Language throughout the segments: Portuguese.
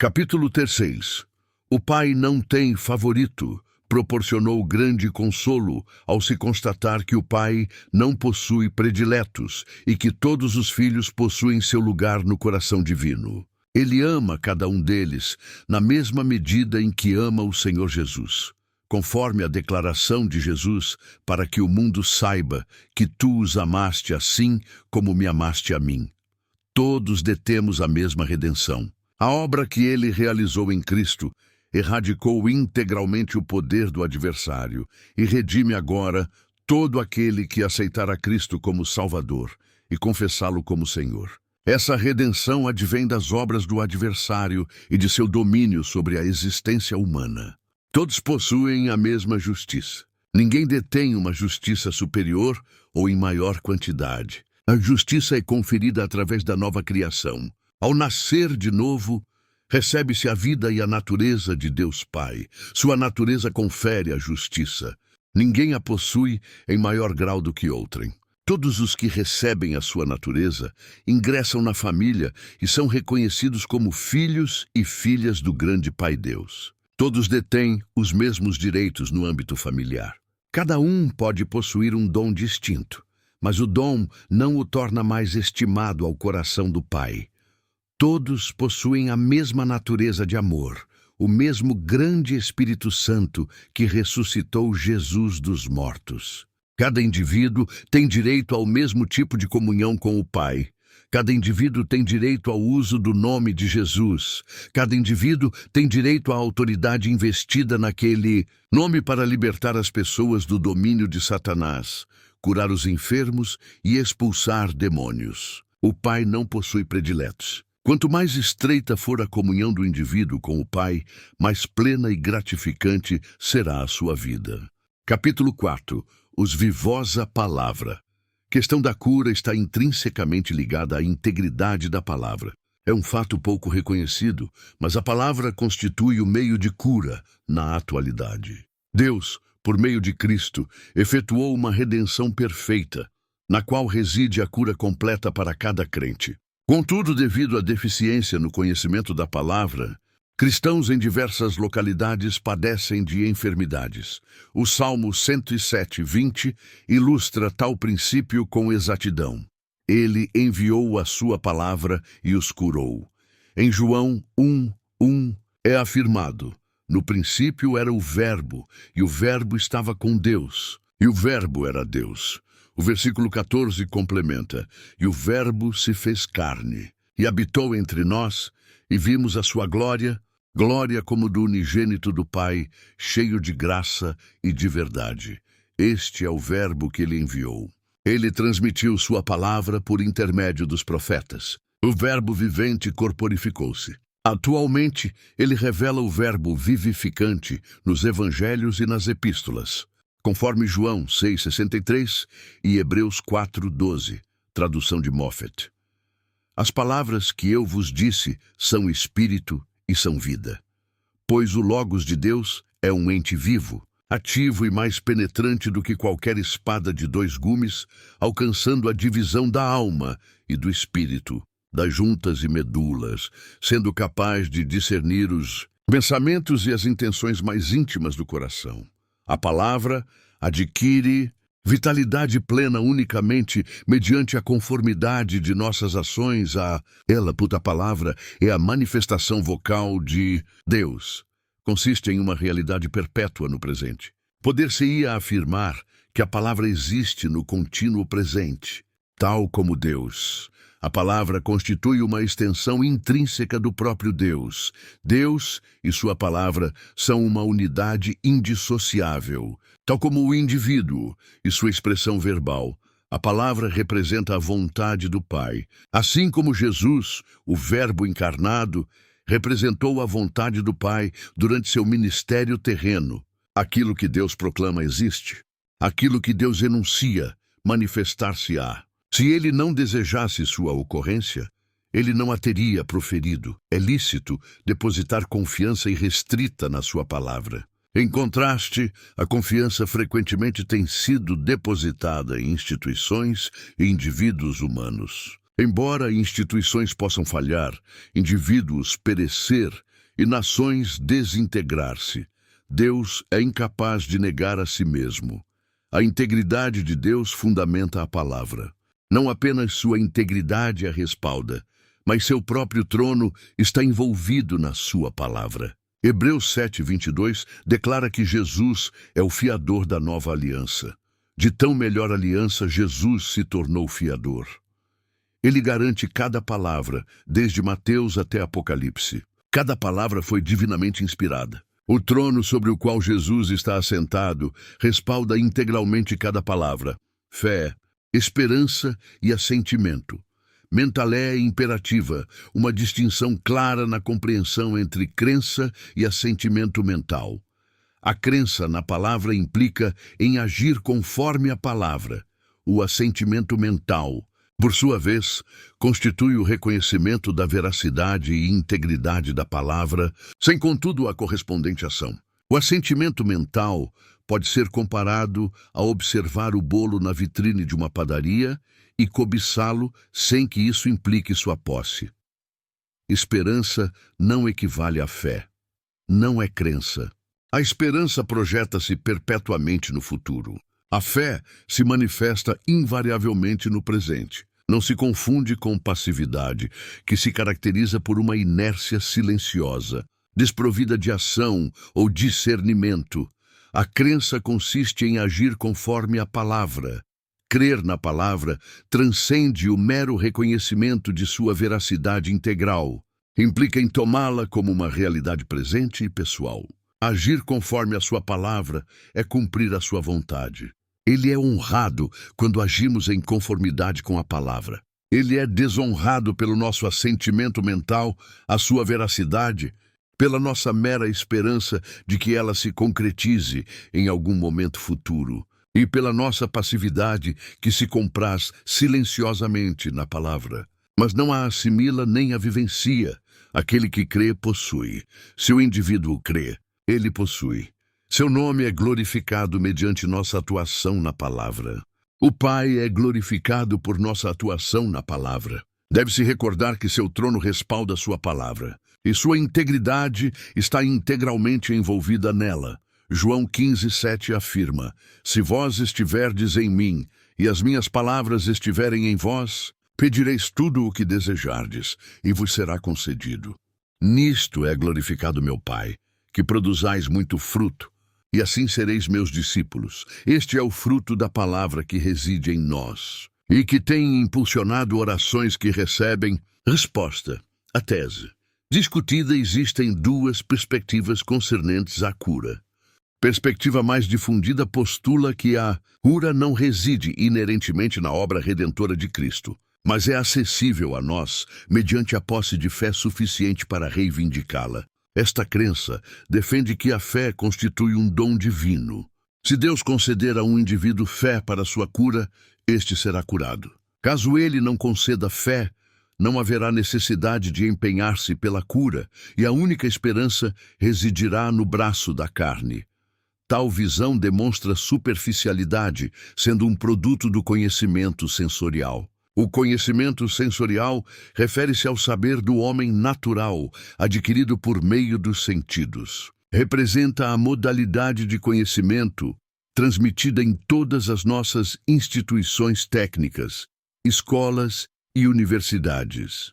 Capítulo 3. O Pai não tem favorito. Proporcionou grande consolo ao se constatar que o Pai não possui prediletos e que todos os filhos possuem seu lugar no coração divino. Ele ama cada um deles na mesma medida em que ama o Senhor Jesus, conforme a declaração de Jesus, para que o mundo saiba que tu os amaste assim como me amaste a mim. Todos detemos a mesma redenção. A obra que ele realizou em Cristo erradicou integralmente o poder do adversário e redime agora todo aquele que aceitar a Cristo como Salvador e confessá-lo como Senhor. Essa redenção advém das obras do adversário e de seu domínio sobre a existência humana. Todos possuem a mesma justiça. Ninguém detém uma justiça superior ou em maior quantidade. A justiça é conferida através da nova criação. Ao nascer de novo, recebe-se a vida e a natureza de Deus Pai. Sua natureza confere a justiça. Ninguém a possui em maior grau do que outrem. Todos os que recebem a sua natureza ingressam na família e são reconhecidos como filhos e filhas do grande Pai Deus. Todos detêm os mesmos direitos no âmbito familiar. Cada um pode possuir um dom distinto, mas o dom não o torna mais estimado ao coração do Pai. Todos possuem a mesma natureza de amor, o mesmo grande Espírito Santo que ressuscitou Jesus dos mortos. Cada indivíduo tem direito ao mesmo tipo de comunhão com o Pai. Cada indivíduo tem direito ao uso do nome de Jesus. Cada indivíduo tem direito à autoridade investida naquele nome para libertar as pessoas do domínio de Satanás, curar os enfermos e expulsar demônios. O Pai não possui prediletos. Quanto mais estreita for a comunhão do indivíduo com o Pai, mais plena e gratificante será a sua vida. Capítulo 4. Os vivosa palavra. Questão da cura está intrinsecamente ligada à integridade da palavra. É um fato pouco reconhecido, mas a palavra constitui o meio de cura na atualidade. Deus, por meio de Cristo, efetuou uma redenção perfeita, na qual reside a cura completa para cada crente. Contudo, devido à deficiência no conhecimento da palavra, cristãos em diversas localidades padecem de enfermidades. O Salmo 107:20 ilustra tal princípio com exatidão. Ele enviou a sua palavra e os curou. Em João 1:1 é afirmado: no princípio era o Verbo, e o Verbo estava com Deus, e o Verbo era Deus. O versículo 14 complementa: e o Verbo se fez carne, e habitou entre nós, e vimos a sua glória, glória como do unigênito do Pai, cheio de graça e de verdade. Este é o Verbo que ele enviou. Ele transmitiu sua palavra por intermédio dos profetas. O Verbo vivente corporificou-se. Atualmente, ele revela o Verbo vivificante nos evangelhos e nas epístolas, conforme João 6,63 e Hebreus 4,12, tradução de Moffat. As palavras que eu vos disse são espírito e são vida. Pois o Logos de Deus é um ente vivo, ativo e mais penetrante do que qualquer espada de 2 gumes, alcançando a divisão da alma e do espírito, das juntas e medulas, sendo capaz de discernir os pensamentos e as intenções mais íntimas do coração. A palavra adquire vitalidade plena unicamente mediante a conformidade de nossas ações a ela. A palavra é a manifestação vocal de Deus. Consiste em uma realidade perpétua no presente. Poder-se-ia afirmar que a palavra existe no contínuo presente, tal como Deus. A palavra constitui uma extensão intrínseca do próprio Deus. Deus e sua palavra são uma unidade indissociável, tal como o indivíduo e sua expressão verbal. A palavra representa a vontade do Pai, assim como Jesus, o Verbo encarnado, representou a vontade do Pai durante seu ministério terreno. Aquilo que Deus proclama existe. Aquilo que Deus enuncia manifestar-se-á. Se ele não desejasse sua ocorrência, ele não a teria proferido. É lícito depositar confiança irrestrita na sua palavra. Em contraste, a confiança frequentemente tem sido depositada em instituições e indivíduos humanos. Embora instituições possam falhar, indivíduos perecer, e nações desintegrar-se. Deus é incapaz de negar a si mesmo. A integridade de Deus fundamenta a palavra. Não apenas sua integridade a respalda, mas seu próprio trono está envolvido na sua palavra. Hebreus 7:22 declara que Jesus é o fiador da nova aliança. De tão melhor aliança, Jesus se tornou fiador. Ele garante cada palavra, desde Mateus até Apocalipse. Cada palavra foi divinamente inspirada. O trono sobre o qual Jesus está assentado respalda integralmente cada palavra. Fé, esperança e assentimento. Mentalé imperativa, uma distinção clara na compreensão entre crença e assentimento mental. A crença na palavra implica em agir conforme a palavra. O assentimento mental, por sua vez, constitui o reconhecimento da veracidade e integridade da palavra, sem contudo a correspondente ação. O assentimento mental pode ser comparado a observar o bolo na vitrine de uma padaria e cobiçá-lo sem que isso implique sua posse. Esperança não equivale à fé. Não é crença. A esperança projeta-se perpetuamente no futuro. A fé se manifesta invariavelmente no presente. Não se confunde com passividade, que se caracteriza por uma inércia silenciosa, desprovida de ação ou discernimento. A crença consiste em agir conforme a palavra. Crer na palavra transcende o mero reconhecimento de sua veracidade integral. Implica em tomá-la como uma realidade presente e pessoal. Agir conforme a sua palavra é cumprir a sua vontade. Ele é honrado quando agimos em conformidade com a palavra. Ele é desonrado pelo nosso assentimento mental, a sua veracidade, pela nossa mera esperança de que ela se concretize em algum momento futuro, e pela nossa passividade que se compraz silenciosamente na palavra, mas não a assimila nem a vivencia. Aquele que crê possui. Se o indivíduo crê, ele possui. Seu nome é glorificado mediante nossa atuação na palavra. O Pai é glorificado por nossa atuação na palavra. Deve-se recordar que seu trono respalda sua palavra, e sua integridade está integralmente envolvida nela. João 15:7 afirma: Se vós estiverdes em mim, e as minhas palavras estiverem em vós, pedireis tudo o que desejardes, e vos será concedido. Nisto é glorificado meu Pai, que produzais muito fruto, e assim sereis meus discípulos. Este é o fruto da palavra que reside em nós, e que tem impulsionado orações que recebem resposta. A tese discutida: existem duas perspectivas concernentes à cura. Perspectiva mais difundida postula que a cura não reside inerentemente na obra redentora de Cristo, mas é acessível a nós mediante a posse de fé suficiente para reivindicá-la. Esta crença defende que a fé constitui um dom divino. Se Deus conceder a um indivíduo fé para sua cura, este será curado. Caso ele não conceda fé, não haverá necessidade de empenhar-se pela cura, e a única esperança residirá no braço da carne. Tal visão demonstra superficialidade, sendo um produto do conhecimento sensorial. O conhecimento sensorial refere-se ao saber do homem natural, adquirido por meio dos sentidos. Representa a modalidade de conhecimento transmitida em todas as nossas instituições técnicas, escolas e universidades.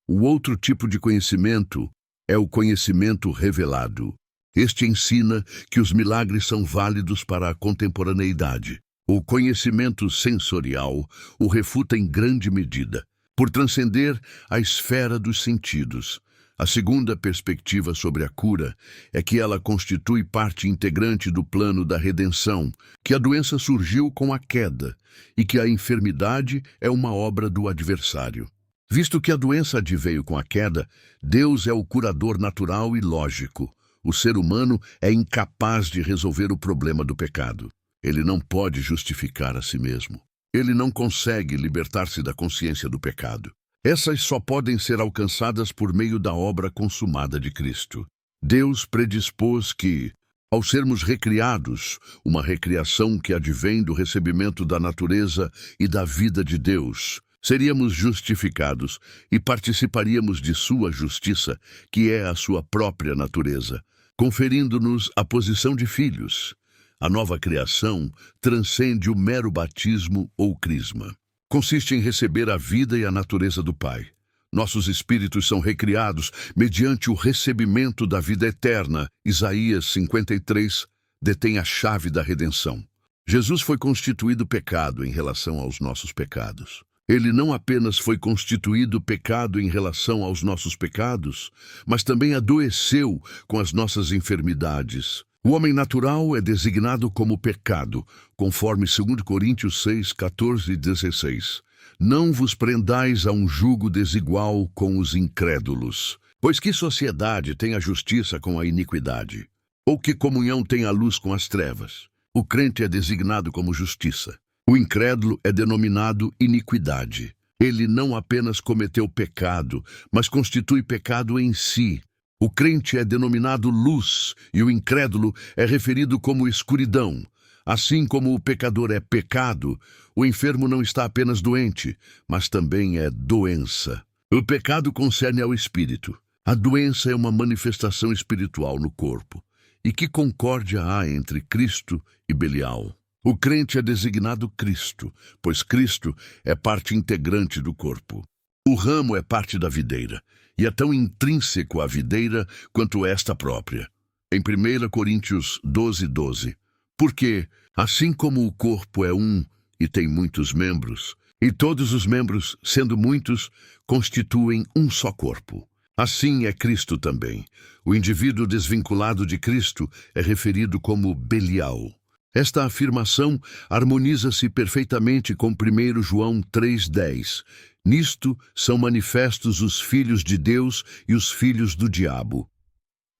O outro tipo de conhecimento é o conhecimento revelado. Este ensina que os milagres são válidos para a contemporaneidade. O conhecimento sensorial o refuta em grande medida, por transcender a esfera dos sentidos. A segunda perspectiva sobre a cura é que ela constitui parte integrante do plano da redenção, que a doença surgiu com a queda e que a enfermidade é uma obra do adversário. Visto que a doença adveio com a queda, Deus é o curador natural e lógico. O ser humano é incapaz de resolver o problema do pecado. Ele não pode justificar a si mesmo. Ele não consegue libertar-se da consciência do pecado. Essas só podem ser alcançadas por meio da obra consumada de Cristo. Deus predispôs que, ao sermos recriados, uma recriação que advém do recebimento da natureza e da vida de Deus, Seríamos justificados e participaríamos de sua justiça, que é a sua própria natureza, conferindo-nos a posição de filhos. A nova criação transcende o mero batismo ou crisma. Consiste em receber a vida e a natureza do Pai. Nossos espíritos são recriados mediante o recebimento da vida eterna. Isaías 53 detém a chave da redenção. Jesus foi constituído pecado em relação aos nossos pecados. Ele não apenas foi constituído pecado em relação aos nossos pecados, mas também adoeceu com as nossas enfermidades. O homem natural é designado como pecado, conforme 2 Coríntios 6, 14 e 16. Não vos prendais a um jugo desigual com os incrédulos. Pois que sociedade tem a justiça com a iniquidade? Ou que comunhão tem a luz com as trevas? O crente é designado como justiça. O incrédulo é denominado iniquidade. Ele não apenas cometeu pecado, mas constitui pecado em si. O crente é denominado luz e o incrédulo é referido como escuridão. Assim como o pecador é pecado, o enfermo não está apenas doente, mas também é doença. O pecado concerne ao espírito. A doença é uma manifestação espiritual no corpo. E que concórdia há entre Cristo e Belial? O crente é designado Cristo, pois Cristo é parte integrante do corpo. O ramo é parte da videira, e é tão intrínseco à videira quanto esta própria. Em 1 Coríntios 12, 12. Porque, assim como o corpo é um e tem muitos membros, e todos os membros, sendo muitos, constituem um só corpo, assim é Cristo também. O indivíduo desvinculado de Cristo é referido como Belial. Esta afirmação harmoniza-se perfeitamente com 1 João 3,10. Nisto são manifestos os filhos de Deus e os filhos do diabo.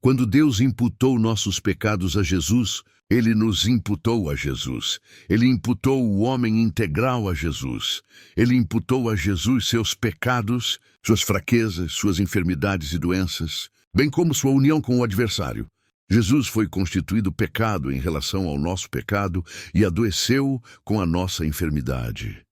Quando Deus imputou nossos pecados a Jesus, Ele nos imputou a Jesus. Ele imputou o homem integral a Jesus. Ele imputou a Jesus seus pecados, suas fraquezas, suas enfermidades e doenças, bem como sua união com o adversário. Jesus foi constituído pecado em relação ao nosso pecado e adoeceu com a nossa enfermidade.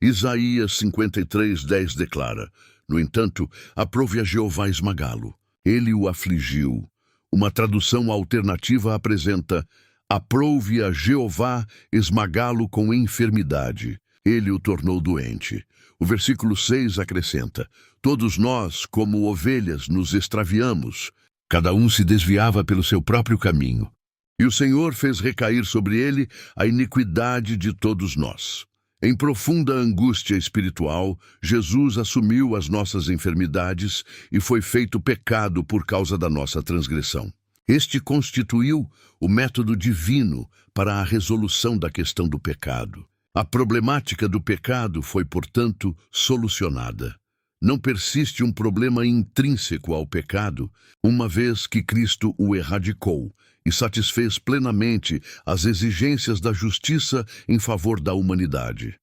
Isaías 53, 10 declara: No entanto, aprove a Jeová esmagá-lo. Ele o afligiu. Uma tradução alternativa apresenta: Aprove a Jeová esmagá-lo com enfermidade. Ele o tornou doente. O versículo 6 acrescenta: Todos nós, como ovelhas, nos extraviamos. Cada um se desviava pelo seu próprio caminho. E o Senhor fez recair sobre ele a iniquidade de todos nós. Em profunda angústia espiritual, Jesus assumiu as nossas enfermidades e foi feito pecado por causa da nossa transgressão. Este constituiu o método divino para a resolução da questão do pecado. A problemática do pecado foi, portanto, solucionada. Não persiste um problema intrínseco ao pecado, uma vez que Cristo o erradicou e satisfez plenamente as exigências da justiça em favor da humanidade.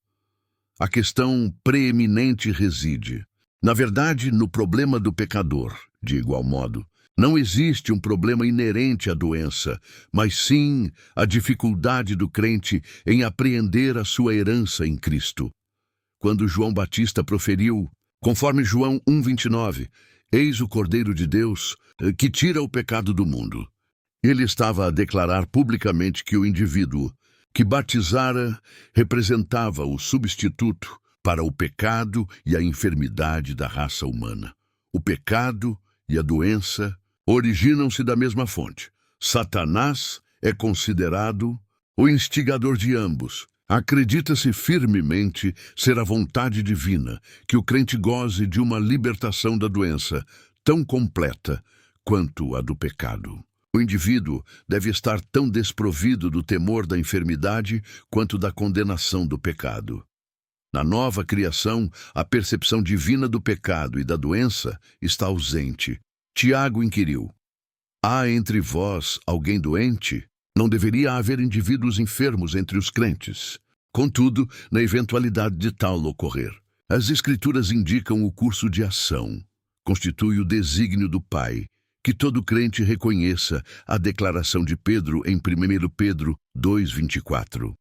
A questão preeminente reside, na verdade, no problema do pecador. De igual modo, não existe um problema inerente à doença, mas sim a dificuldade do crente em apreender a sua herança em Cristo. Quando João Batista proferiu, conforme João 1,29, eis o Cordeiro de Deus, que tira o pecado do mundo. Ele estava a declarar publicamente que o indivíduo que batizara representava o substituto para o pecado e a enfermidade da raça humana. O pecado e a doença originam-se da mesma fonte. Satanás é considerado o instigador de ambos. Acredita-se firmemente ser a vontade divina que o crente goze de uma libertação da doença tão completa quanto a do pecado. O indivíduo deve estar tão desprovido do temor da enfermidade quanto da condenação do pecado. Na nova criação, a percepção divina do pecado e da doença está ausente. Tiago inquiriu: há entre vós alguém doente? Não deveria haver indivíduos enfermos entre os crentes. Contudo, na eventualidade de tal ocorrer, as Escrituras indicam o curso de ação. Constitui o desígnio do Pai que todo crente reconheça a declaração de Pedro em 1 Pedro 2,24.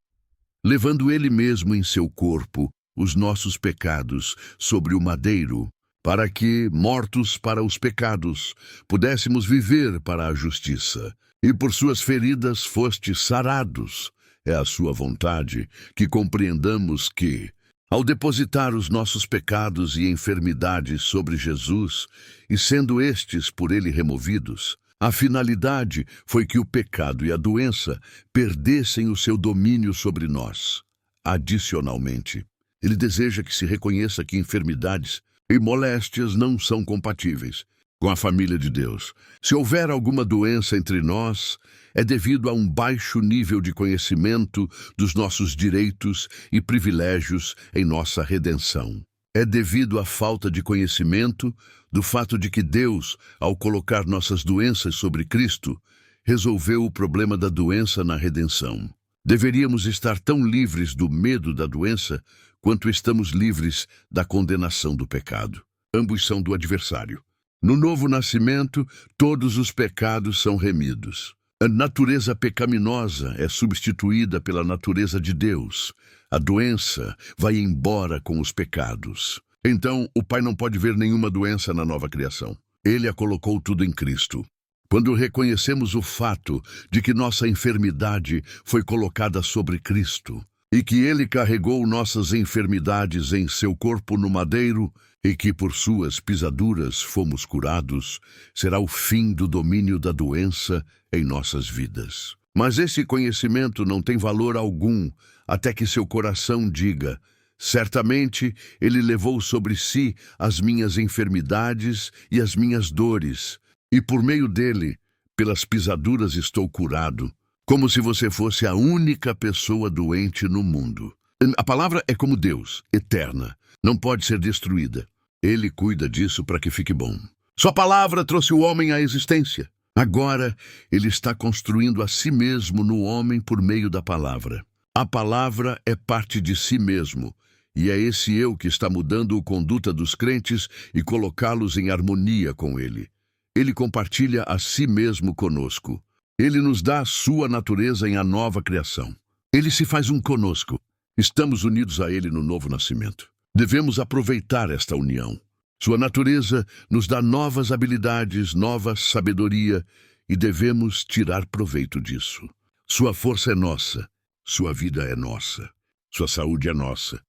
Levando ele mesmo em seu corpo os nossos pecados sobre o madeiro, para que, mortos para os pecados, pudéssemos viver para a justiça. E por suas feridas fostes sarados. É a sua vontade que compreendamos que, ao depositar os nossos pecados e enfermidades sobre Jesus, e sendo estes por ele removidos, a finalidade foi que o pecado e a doença perdessem o seu domínio sobre nós. Adicionalmente, ele deseja que se reconheça que enfermidades e moléstias não são compatíveis com a família de Deus. Se houver alguma doença entre nós, é devido a um baixo nível de conhecimento dos nossos direitos e privilégios em nossa redenção. É devido à falta de conhecimento do fato de que Deus, ao colocar nossas doenças sobre Cristo, resolveu o problema da doença na redenção. Deveríamos estar tão livres do medo da doença quanto estamos livres da condenação do pecado. Ambos são do adversário. No novo nascimento, todos os pecados são remidos. A natureza pecaminosa é substituída pela natureza de Deus. A doença vai embora com os pecados. Então, o Pai não pode ver nenhuma doença na nova criação. Ele a colocou tudo em Cristo. Quando reconhecemos o fato de que nossa enfermidade foi colocada sobre Cristo, e que ele carregou nossas enfermidades em seu corpo no madeiro, e que por suas pisaduras fomos curados, será o fim do domínio da doença em nossas vidas. Mas esse conhecimento não tem valor algum até que seu coração diga: certamente ele levou sobre si as minhas enfermidades e as minhas dores, e por meio dele, pelas pisaduras estou curado. Como se você fosse a única pessoa doente no mundo. A palavra é como Deus, eterna, não pode ser destruída. Ele cuida disso para que fique bom. Sua palavra trouxe o homem à existência. Agora, ele está construindo a si mesmo no homem por meio da palavra. A palavra é parte de si mesmo, e é esse eu que está mudando a conduta dos crentes e colocá-los em harmonia com ele. Ele compartilha a si mesmo conosco. Ele nos dá a sua natureza em a nova criação. Ele se faz um conosco. Estamos unidos a ele no novo nascimento. Devemos aproveitar esta união. Sua natureza nos dá novas habilidades, nova sabedoria, e devemos tirar proveito disso. Sua força é nossa, sua vida é nossa, sua saúde é nossa,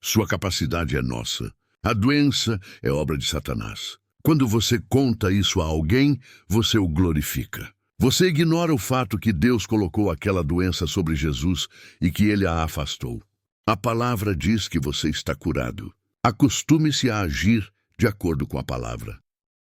sua capacidade é nossa. A doença é obra de Satanás. Quando você conta isso a alguém, você o glorifica. Você ignora o fato que Deus colocou aquela doença sobre Jesus e que ele a afastou. A palavra diz que você está curado. Acostume-se a agir de acordo com a palavra.